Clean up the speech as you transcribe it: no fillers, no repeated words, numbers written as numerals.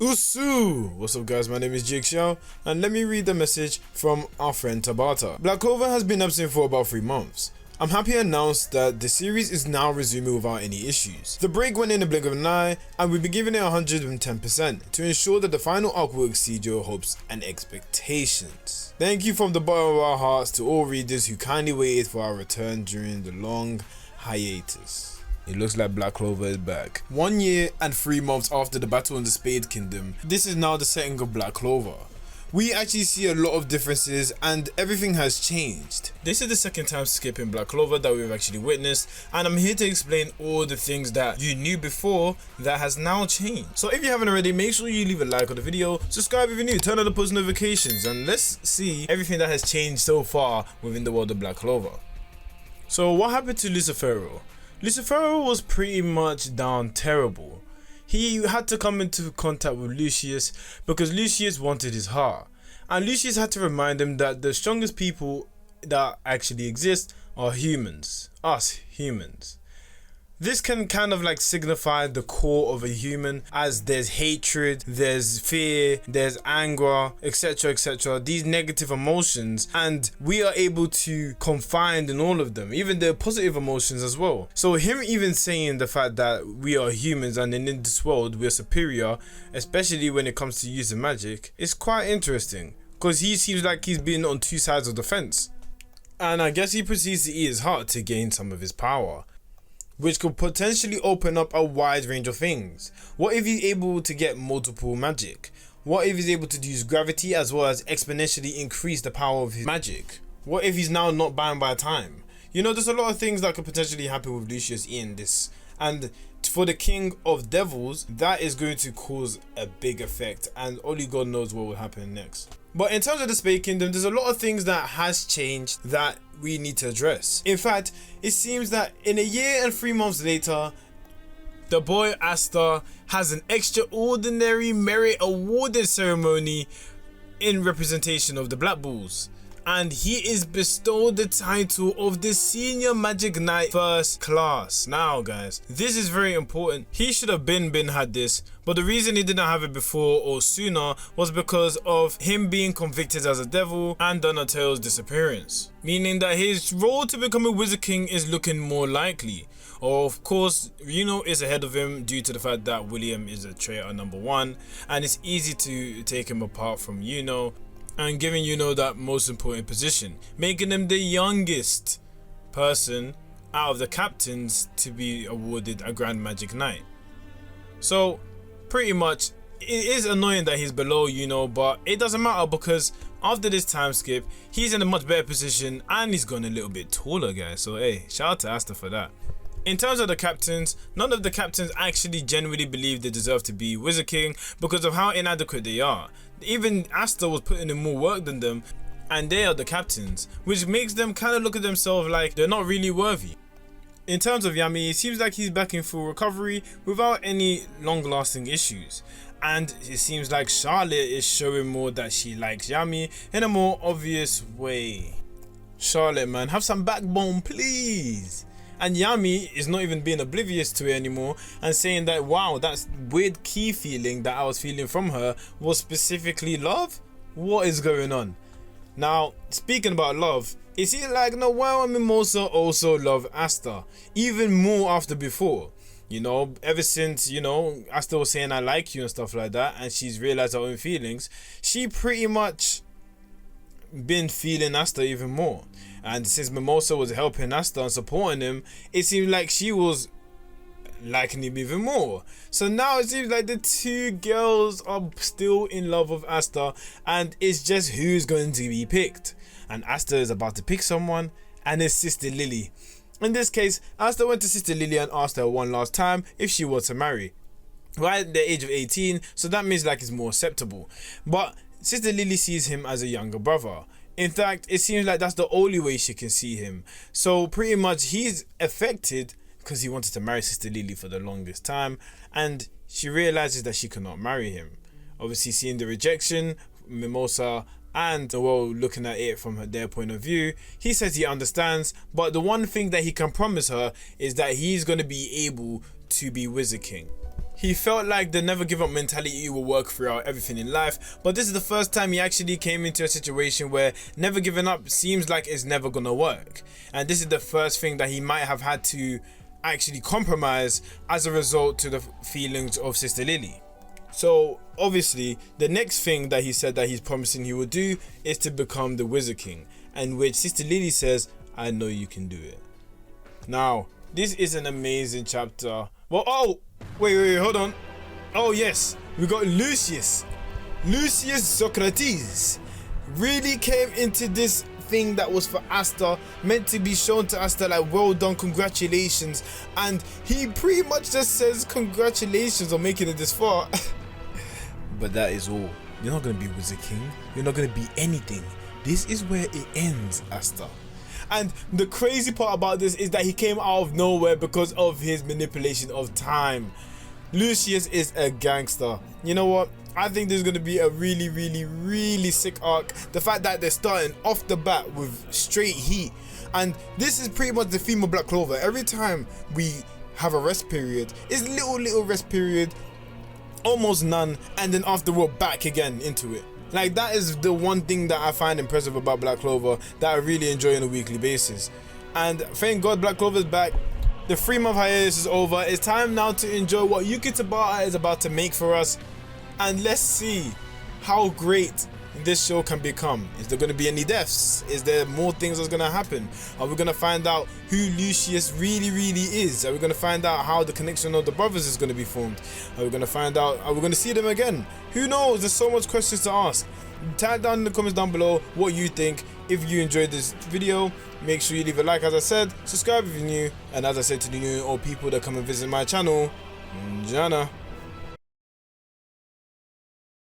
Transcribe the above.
Usu! What's up guys, my name is Jake Xiao and let me read the message from our friend Tabata. Black Clover has been absent for about 3 months. I'm happy to announce that the series is now resuming without any issues. The break went in a blink of an eye and we've been giving it 110% to ensure that the final arc will exceed your hopes and expectations. Thank you from the bottom of our hearts to all readers who kindly waited for our return during the long hiatus. It looks like Black Clover is back. 1 year and 3 months after the battle in the Spade Kingdom, this is now the setting of Black Clover. We actually see a lot of differences and everything has changed. This is the second time skip in Black Clover that we've actually witnessed, and I'm here to explain all the things that you knew before that has now changed. So if you haven't already, make sure you leave a like on the video, subscribe if you're new, turn on the post notifications, and let's see everything that has changed so far within the world of Black Clover. So what happened to Lucifero? Lucifero was pretty much down terrible. He had to come into contact with Lucius because Lucius wanted his heart, and Lucius had to remind him that the strongest people that actually exist are humans, us humans. This can kind of like signify the core of a human, as there's hatred, there's fear, there's anger, etc, etc, these negative emotions, and we are able to confide in all of them, even the positive emotions as well. So him even saying the fact that we are humans and in this world we're superior, especially when it comes to using magic, is quite interesting, because he seems like he's been on two sides of the fence. And I guess he proceeds to eat his heart to gain some of his power, which could potentially open up a wide range of things. What if he's able to get multiple magic? What if he's able to use gravity as well as exponentially increase the power of his magic? What if he's now not bound by time? You know, there's a lot of things that could potentially happen with Lucius in this, and for the King of Devils, that is going to cause a big effect, and only God knows what will happen next. But in terms of the Spade Kingdom, there's a lot of things that has changed that we need to address. In fact, it seems that in 1 year and 3 months later, the boy Asta has an extraordinary merit awarded ceremony in representation of the Black Bulls, and he is bestowed the title of the Senior Magic Knight First Class. Now guys, this is very important. He should have been had this, but the reason he didn't have it before or sooner was because of him being convicted as a devil and Donatello's disappearance, meaning that his role to become a Wizard King is looking more likely. Of course, Reno is ahead of him due to the fact that William is a traitor #1, and it's easy to take him apart from and giving that most important position, making him the youngest person out of the captains to be awarded a Grand Magic Knight. So pretty much it is annoying that he's below but it doesn't matter, because after this time skip he's in a much better position and he's gone a little bit taller, guys. So hey, shout out to Asta for that. In terms of the captains, none of the captains actually genuinely believe they deserve to be Wizard King because of how inadequate they are. Even Asta was putting in more work than them, and they are the captains, which makes them kind of look at themselves like they're not really worthy. In terms of Yami, it seems like he's back in full recovery without any long-lasting issues, and it seems like Charlotte is showing more that she likes Yami in a more obvious way. Charlotte, man, have some backbone, please. And Yami is not even being oblivious to it anymore and saying that, wow, that weird key feeling that I was feeling from her was specifically love? What is going on? Now, speaking about love, it seems like Noelle and Mimosa also love Asta, even more after before. Ever since, Asta was saying I like you and stuff like that, and she's realized her own feelings, she pretty much been feeling Asta even more. And since Mimosa was helping Asta and supporting him, it seemed like she was liking him even more. So now it seems like the two girls are still in love with Asta, and it's just who's going to be picked. And Asta is about to pick someone, and it's Sister Lily. In this case, Asta went to Sister Lily and asked her one last time if she was to marry, right at the age of 18, so that means like it's more acceptable. But Sister Lily sees him as a younger brother. In fact, it seems like that's the only way she can see him. So pretty much he's affected because he wanted to marry Sister Lily for the longest time, and she realizes that she cannot marry him. Obviously seeing the rejection, Mimosa and Noelle looking at it from their point of view, he says he understands, but the one thing that he can promise her is that he's going to be able to be Wizard King. He felt like the never give up mentality will work throughout everything in life, but this is the first time he actually came into a situation where never giving up seems like it's never gonna work. And this is the first thing that he might have had to actually compromise as a result to the feelings of Sister Lily. So obviously the next thing that he said that he's promising he will do is to become the Wizard King, and which Sister Lily says, I know you can do it. Now this is an amazing chapter. Well, oh wait, hold on. Oh yes, we got Lucius Socrates really came into this thing that was for Asta, meant to be shown to Asta like, well done, congratulations, and he pretty much just says congratulations on making it this far. But that is all. You're not gonna be Wizard King, you're not gonna be anything. This is where it ends, Asta. And the crazy part about this is that he came out of nowhere because of his manipulation of time. Lucius is a gangster. You know what? I think there's going to be a really sick arc. The fact that they're starting off the bat with straight heat. And this is pretty much the theme of Black Clover. Every time we have a rest period, it's little rest period, almost none, and then after we're back again into it. Like, that is the one thing that I find impressive about Black Clover that I really enjoy on a weekly basis. And thank God Black Clover is back. The 3-month hiatus is over. It's time now to enjoy what Yuki Tabata is about to make for us. And let's see how great this show can become. Is there going to be any deaths? Is there more things that's going to happen? Are we going to find out who Lucius really is? Are we going to find out how the connection of the brothers is going to be formed? Are we going to find out, are we going to see them again? Who knows? There's so much questions to ask. Type down in the comments down below what you think. If you enjoyed this video, make sure you leave a like, as I said, subscribe if you're new, and as I said to the new or people that come and visit my channel, Jana.